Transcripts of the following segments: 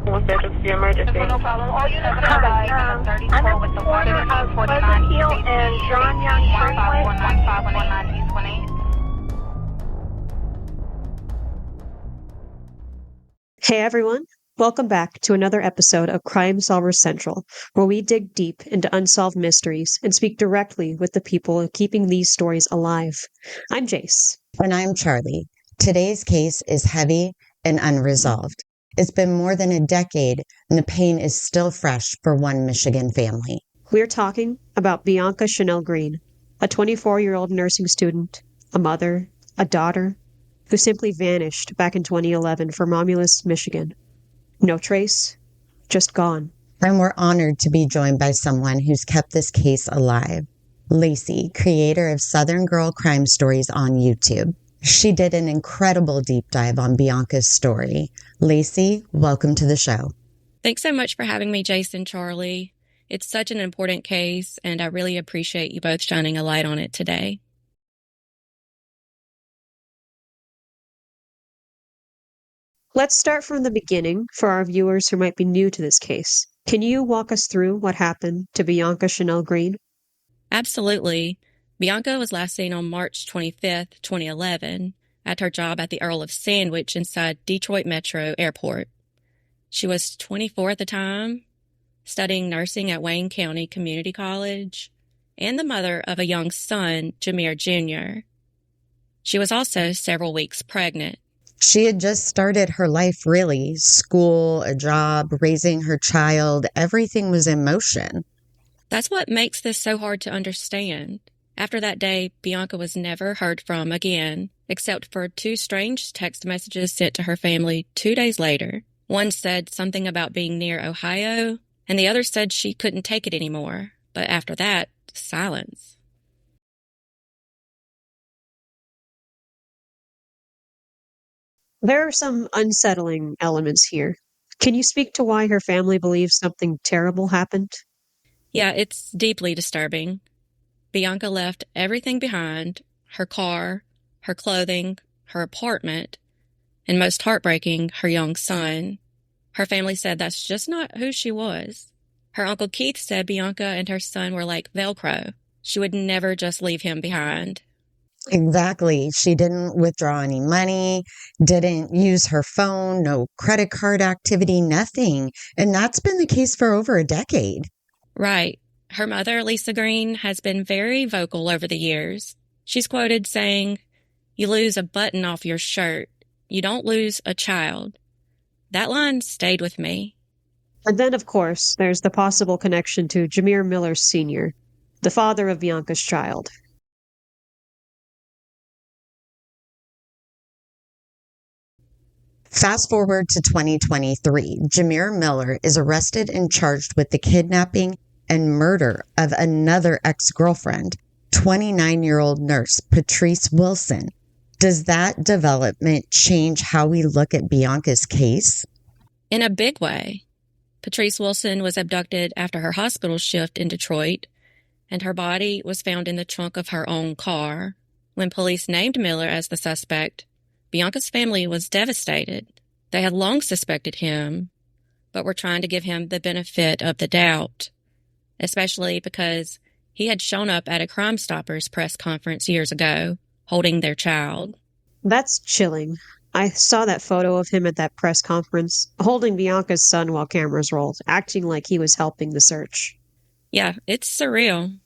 What's the emergency? No problem. All units are Hi, by I'm at the corner of Pleasant Hill and John Young Freeway. 1519 Hey everyone, welcome back to another episode of Crime Solvers Central, where we dig deep into unsolved mysteries and speak directly with the people keeping these stories alive. I'm Jayce. And I'm Charlie. Today's case is heavy and unresolved. It's been more than a decade, and the pain is still fresh for one Michigan family. We're talking about Bianca Chanel Green, a 24-year-old nursing student, a mother, a daughter, who simply vanished back in 2011 from Romulus, Michigan. No trace, just gone. And we're honored to be joined by someone who's kept this case alive. Lacy, creator of Southern Girl Crime Stories on YouTube. She did an incredible deep dive on Bianca's story. Lacy, welcome to the show. Thanks so much for having me, Jayce and Charlie. It's such an important case, and I really appreciate you both shining a light on it today. Let's start from the beginning for our viewers who might be new to this case. Can you walk us through what happened to Bianca Chanel Green? Absolutely. Bianca was last seen on March 25th, 2011, at her job at the Earl of Sandwich inside Detroit Metro Airport. She was 24 at the time, studying nursing at Wayne County Community College, and the mother of a young son, Jamere Jr. She was also several weeks pregnant. She had just started her life, really. School, a job, raising her child, everything was in motion. That's what makes this so hard to understand. After that day, Bianca was never heard from again, except for two strange text messages sent to her family 2 days later. One said something about being near Ohio, and the other said she couldn't take it anymore. But after that, silence. There are some unsettling elements here. Can you speak to why her family believes something terrible happened? Yeah, it's deeply disturbing. Bianca left everything behind, her car, her clothing, her apartment, and most heartbreaking, her young son. Her family said that's just not who she was. Her Uncle Keith said Bianca and her son were like Velcro. She would never just leave him behind. Exactly. She didn't withdraw any money, didn't use her phone, no credit card activity, nothing. And that's been the case for over a decade. Right. Her mother, Lisa Green, has been very vocal over the years. She's quoted saying, "You lose a button off your shirt. You don't lose a child." That line stayed with me. And then, of course, there's the possible connection to Jamere Miller Sr., the father of Bianca's child. Fast forward to 2023, Jamere Miller is arrested and charged with the kidnapping and murder of another ex-girlfriend, 29-year-old nurse Patrice Wilson. Does that development change how we look at Bianca's case? In a big way. Patrice Wilson was abducted after her hospital shift in Detroit, and her body was found in the trunk of her own car. When police named Miller as the suspect, Bianca's family was devastated. They had long suspected him, but were trying to give him the benefit of the doubt, especially because he had shown up at a Crime Stoppers press conference years ago, holding their child. That's chilling. I saw that photo of him at that press conference, holding Bianca's son while cameras rolled, acting like he was helping the search. Yeah, it's surreal.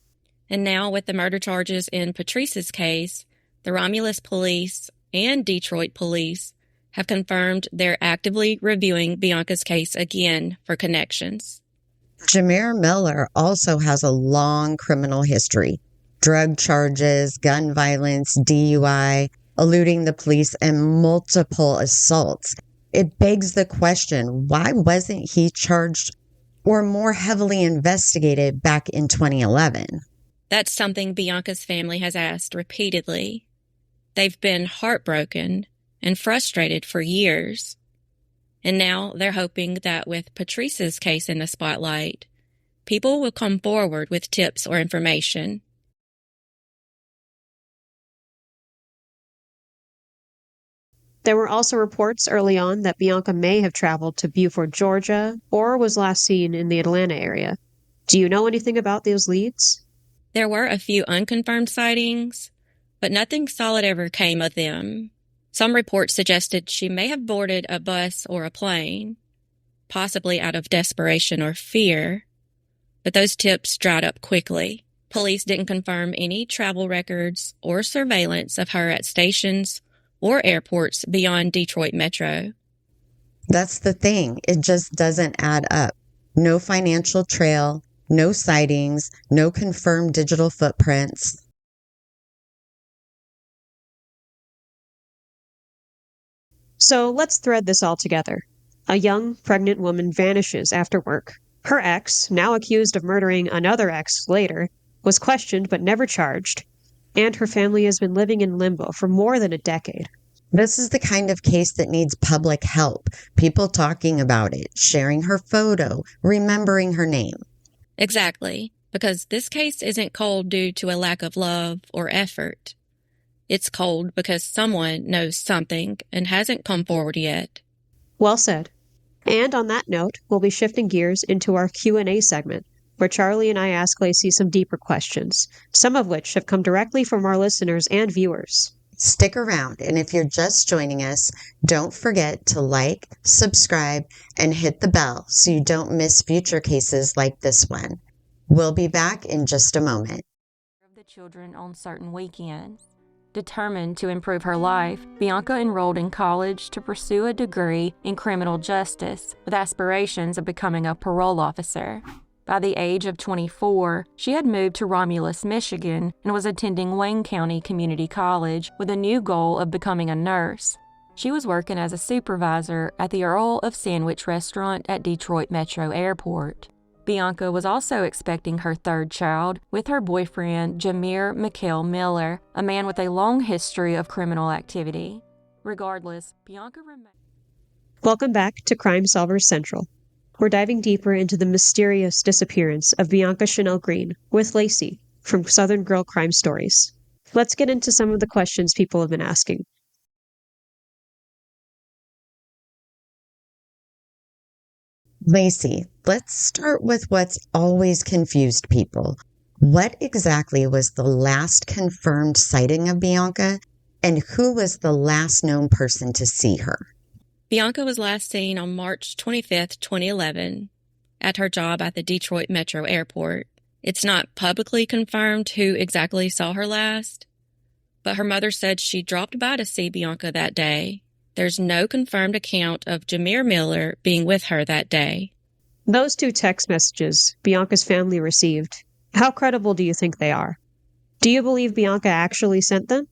And now with the murder charges in Patrice's case, the Romulus police and Detroit police have confirmed they're actively reviewing Bianca's case again for connections. Jamere Miller also has a long criminal history. Drug charges, gun violence, DUI, eluding the police, and multiple assaults. It begs the question, why wasn't he charged or more heavily investigated back in 2011? That's something Bianca's family has asked repeatedly. They've been heartbroken and frustrated for years. And now they're hoping that with Patrice's case in the spotlight, people will come forward with tips or information. There were also reports early on that Bianca may have traveled to Buford, Georgia, or was last seen in the Atlanta area. Do you know anything about those leads? There were a few unconfirmed sightings, but nothing solid ever came of them. Some reports suggested she may have boarded a bus or a plane, possibly out of desperation or fear, but those tips dried up quickly. Police didn't confirm any travel records or surveillance of her at stations or airports beyond Detroit Metro. That's the thing. It just doesn't add up. No financial trail, no sightings, no confirmed digital footprints. So let's thread this all together. A young, pregnant woman vanishes after work. Her ex, now accused of murdering another ex later, was questioned but never charged. And her family has been living in limbo for more than a decade. This is the kind of case that needs public help, people talking about it, sharing her photo, remembering her name. Exactly, because this case isn't cold due to a lack of love or effort. It's cold because someone knows something and hasn't come forward yet. Well said. And on that note, we'll be shifting gears into our Q&A segment, where Charlie and I ask Lacy some deeper questions, some of which have come directly from our listeners and viewers. Stick around, and if you're just joining us, don't forget to like, subscribe, and hit the bell so you don't miss future cases like this one. We'll be back in just a moment. Of the children on certain weekends. Determined to improve her life, Bianca enrolled in college to pursue a degree in criminal justice with aspirations of becoming a parole officer. By the age of 24, she had moved to Romulus, Michigan, and was attending Wayne County Community College with a new goal of becoming a nurse. She was working as a supervisor at the Earl of Sandwich restaurant at Detroit Metro Airport. Bianca was also expecting her third child with her boyfriend, Jamere Miller, a man with a long history of criminal activity. Regardless, Bianca remained. Welcome back to Crime Solvers Central. We're diving deeper into the mysterious disappearance of Bianca Chanel Green with Lacy from Southern Girl Crime Stories. Let's get into some of the questions people have been asking. Lacy, let's start with what's always confused people. What exactly was the last confirmed sighting of Bianca, and who was the last known person to see her? Bianca was last seen on March 25, 2011, at her job at the Detroit Metro Airport. It's not publicly confirmed who exactly saw her last, but her mother said she dropped by to see Bianca that day. There's no confirmed account of Jamere Miller being with her that day. Those two text messages Bianca's family received, how credible do you think they are? Do you believe Bianca actually sent them?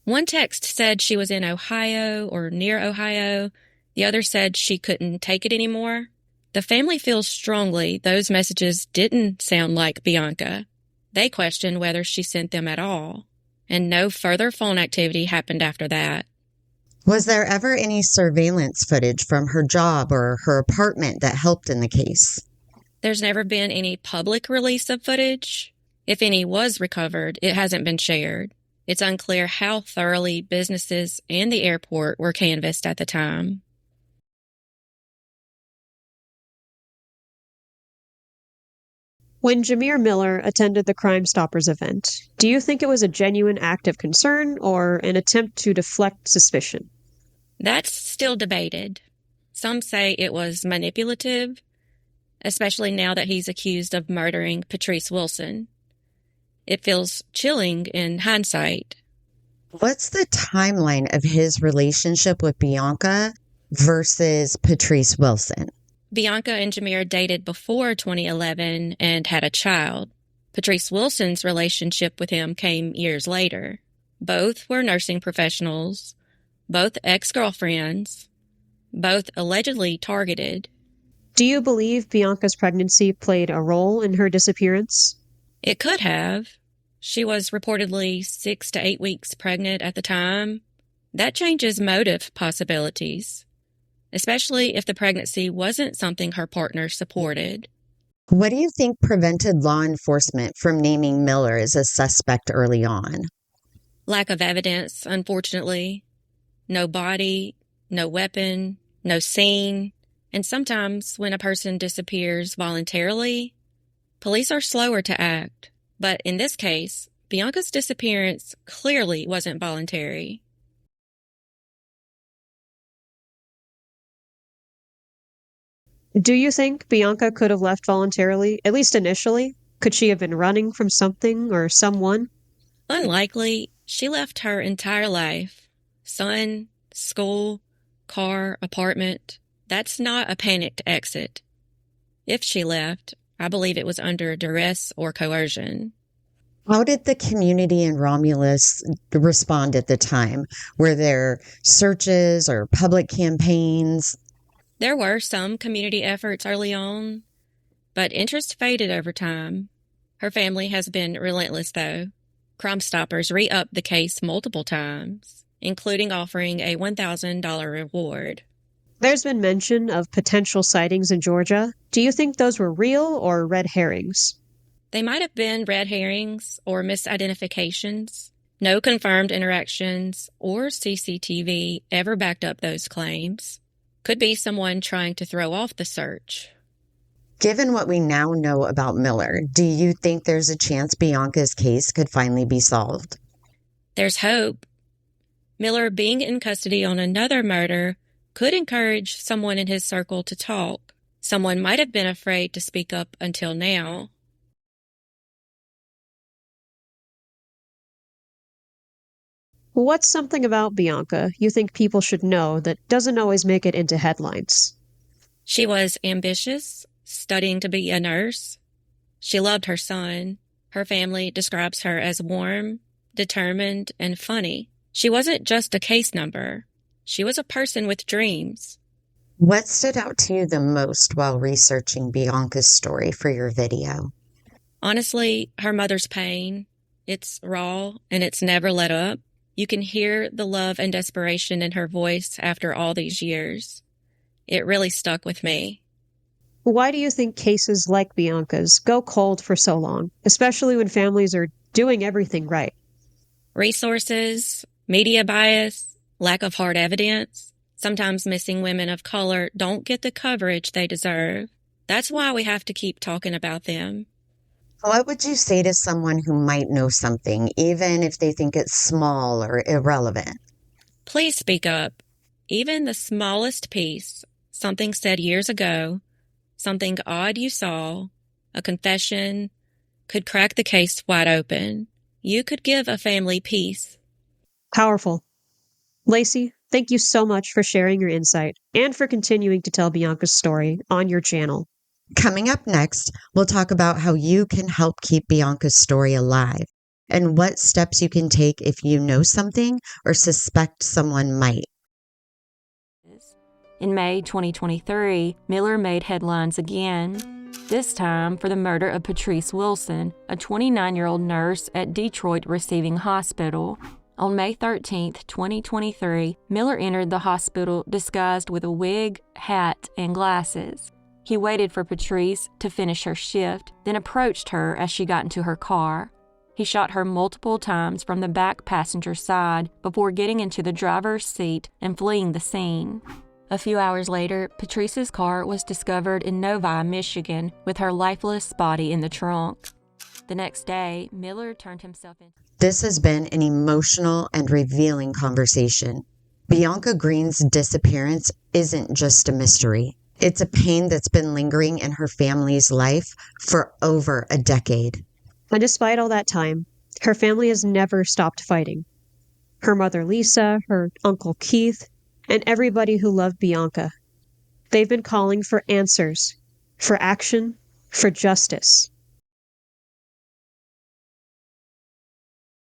One text said she was in Ohio or near Ohio. The other said she couldn't take it anymore. The family feels strongly those messages didn't sound like Bianca. They question whether she sent them at all, and no further phone activity happened after that. Was there ever any surveillance footage from her job or her apartment that helped in the case? There's never been any public release of footage. If any was recovered, it hasn't been shared. It's unclear how thoroughly businesses and the airport were canvassed at the time. When Jamere Miller attended the Crime Stoppers event, do you think it was a genuine act of concern or an attempt to deflect suspicion? That's still debated. Some say it was manipulative, especially now that he's accused of murdering Patrice Wilson. It feels chilling in hindsight. What's the timeline of his relationship with Bianca versus Patrice Wilson? Bianca and Jamere dated before 2011 and had a child. Patrice Wilson's relationship with him came years later. Both were nursing professionals, both ex-girlfriends, both allegedly targeted. Do you believe Bianca's pregnancy played a role in her disappearance? It could have. She was reportedly 6 to 8 weeks pregnant at the time. That changes motive possibilities, especially if the pregnancy wasn't something her partner supported. What do you think prevented law enforcement from naming Miller as a suspect early on? Lack of evidence, unfortunately. no body, no weapon, no scene, and sometimes when a person disappears voluntarily, police are slower to act. But in this case, Bianca's disappearance clearly wasn't voluntary. Do you think Bianca could have left voluntarily, at least initially? Could she have been running from something or someone? Unlikely. She left her entire life. Son, school, car, apartment. That's not a panicked exit. If she left, I believe it was under duress or coercion. How did the community in Romulus respond at the time? Were there searches or public campaigns? There were some community efforts early on, but interest faded over time. Her family has been relentless, though. Crime Stoppers re-upped the case multiple times, including offering a $1,000 reward. There's been mention of potential sightings in Georgia. Do you think those were real or red herrings? They might have been red herrings or misidentifications. No confirmed interactions or CCTV ever backed up those claims. Could be someone trying to throw off the search. Given what we now know about Miller, do you think there's a chance Bianca's case could finally be solved? There's hope. Miller being in custody on another murder could encourage someone in his circle to talk. Someone might have been afraid to speak up until now. What's something about Bianca you think people should know that doesn't always make it into headlines? She was ambitious, studying to be a nurse. She loved her son. Her family describes her as warm, determined, and funny. She wasn't just a case number. She was a person with dreams. What stood out to you the most while researching Bianca's story for your video? Honestly, her mother's pain. It's raw and it's never let up. You can hear the love and desperation in her voice after all these years. It really stuck with me. Why do you think cases like Bianca's go cold for so long, especially when families are doing everything right? Resources, media bias, lack of hard evidence. Sometimes missing women of color don't get the coverage they deserve. That's why we have to keep talking about them. What would you say to someone who might know something, even if they think it's small or irrelevant? Please speak up. Even the smallest piece, something said years ago, something odd you saw, a confession, could crack the case wide open. You could give a family peace. Powerful. Lacy, thank you so much for sharing your insight and for continuing to tell Bianca's story on your channel. Coming up next, we'll talk about how you can help keep Bianca's story alive and what steps you can take if you know something or suspect someone might. In May 2023, Miller made headlines again, this time for the murder of Patrice Wilson, a 29-year-old nurse at Detroit Receiving Hospital. On May 13, 2023, Miller entered the hospital disguised with a wig, hat, and glasses. He waited for Patrice to finish her shift, then approached her as she got into her car. He shot her multiple times from the back passenger side before getting into the driver's seat and fleeing the scene. A few hours later, Patrice's car was discovered in Novi, Michigan, with her lifeless body in the trunk. The next day, Miller turned himself in. This has been an emotional and revealing conversation. Bianca Green's disappearance isn't just a mystery. It's a pain that's been lingering in her family's life for over a decade. And despite all that time, her family has never stopped fighting. Her mother Lisa, her uncle Keith, and everybody who loved Bianca. They've been calling for answers, for action, for justice.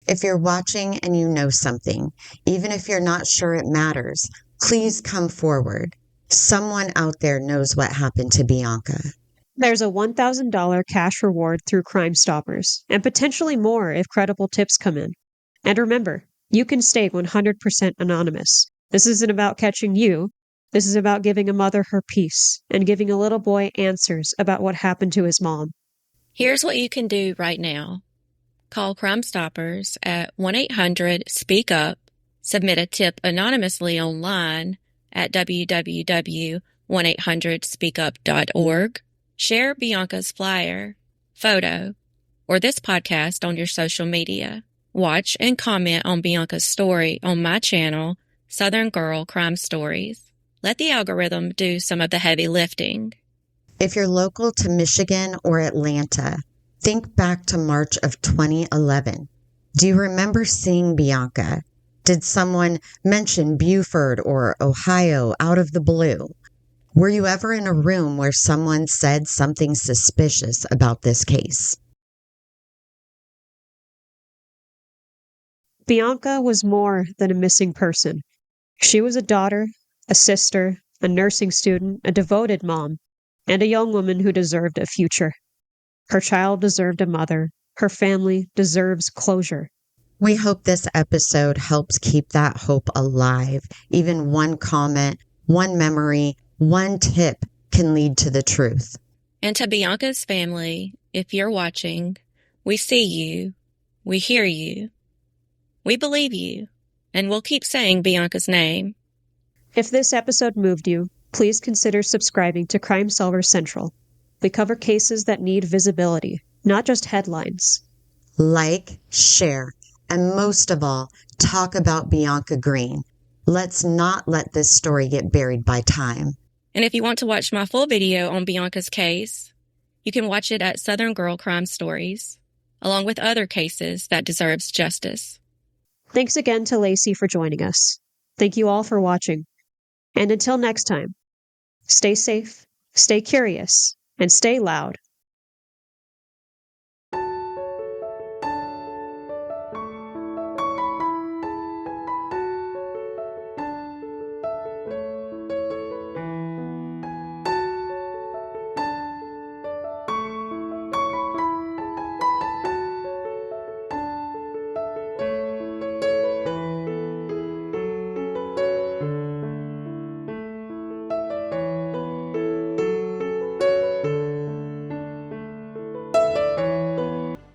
If you're watching and you know something, even if you're not sure it matters, please come forward. Someone out there knows what happened to Bianca. There's a $1,000 cash reward through Crime Stoppers, and potentially more if credible tips come in. And remember, you can stay 100% anonymous. This isn't about catching you. This is about giving a mother her peace and giving a little boy answers about what happened to his mom. Here's what you can do right now. Call Crime Stoppers at 1-800-SPEAK-UP, Submit a tip anonymously online at www.1800speakup.org. Share Bianca's flyer, photo, or this podcast on your social media. Watch and comment on Bianca's story on my channel, Southern Girl Crime Stories. Let the algorithm do some of the heavy lifting. If you're local to Michigan or Atlanta, think back to March of 2011. Do you remember seeing Bianca? Did someone mention Buford or Ohio out of the blue? Were you ever in a room where someone said something suspicious about this case? Bianca was more than a missing person. She was a daughter, a sister, a nursing student, a devoted mom, and a young woman who deserved a future. Her child deserved a mother. Her family deserves closure. We hope this episode helps keep that hope alive. Even one comment, one memory, one tip can lead to the truth. And to Bianca's family, if you're watching, we see you, we hear you, we believe you, and we'll keep saying Bianca's name. If this episode moved you, please consider subscribing to Crime Solver Central. We cover cases that need visibility, not just headlines. Like, share, and most of all, talk about Bianca Green. Let's not let this story get buried by time. And if you want to watch my full video on Bianca's case, you can watch it at Southern Girl Crime Stories, along with other cases that deserves justice. Thanks again to Lacy for joining us. Thank you all for watching. And until next time, stay safe, stay curious, and stay loud.